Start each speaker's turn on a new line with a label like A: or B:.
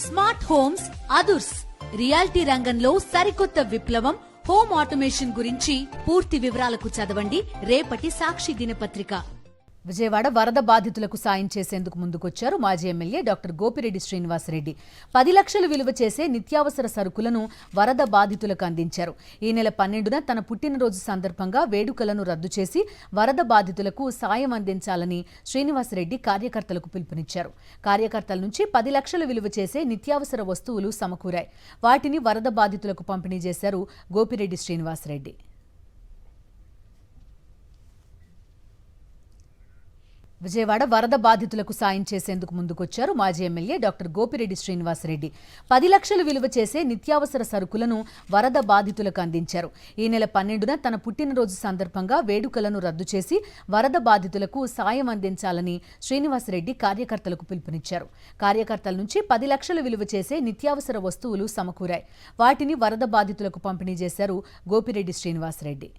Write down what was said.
A: Smart homes అదుర్స్ reality రంగంలో సరికొత్త విప్లవం హోమ్ ఆటోమేషన్ గురించి పూర్తి వివరాలకు చదవండి రేపటి సాక్షి దినపత్రిక.
B: విజయవాడ వరద బాధితులకు సాయం చేసేందుకు ముందుకొచ్చారు మాజీ ఎమ్మెల్యే డాక్టర్ గోపిరెడ్డి శ్రీనివాసరెడ్డి. 10 లక్షలు విలువ చేసే నిత్యావసర సరుకులను వరద బాధితులకు అందించారు. ఈ నెల 12న తన పుట్టినరోజు సందర్భంగా వేడుకలను రద్దు చేసి వరద బాధితులకు సాయం అందించాలని శ్రీనివాసరెడ్డి కార్యకర్తలకు పిలుపునిచ్చారు. కార్యకర్తల నుంచి 10 లక్షలు విలువ చేసే నిత్యావసర వస్తువులు సమకూరాయి. వాటిని వరద బాధితులకు పంపిణీ చేశారు గోపిరెడ్డి శ్రీనివాసరెడ్డి. విజయవాడ వరద బాధితులకు సాయం చేసేందుకు ముందుకొచ్చారు మాజీ ఎమ్మెల్యే డాక్టర్ గోపిరెడ్డి శ్రీనివాసరెడ్డి. 10 లక్షలు విలువ చేసే నిత్యావసర సరుకులను వరద బాధితులకు అందించారు. ఈ నెల 12న తన పుట్టినరోజు సందర్భంగా వేడుకలను రద్దు చేసి వరద బాధితులకు సాయం అందించాలని శ్రీనివాసరెడ్డి కార్యకర్తలకు పిలుపునిచ్చారు. కార్యకర్తల నుంచి 10 లక్షలు విలువ చేసే నిత్యావసర వస్తువులు సమకూరాయి. వాటిని వరద బాధితులకు పంపిణీ చేశారు గోపిరెడ్డి శ్రీనివాసరెడ్డి.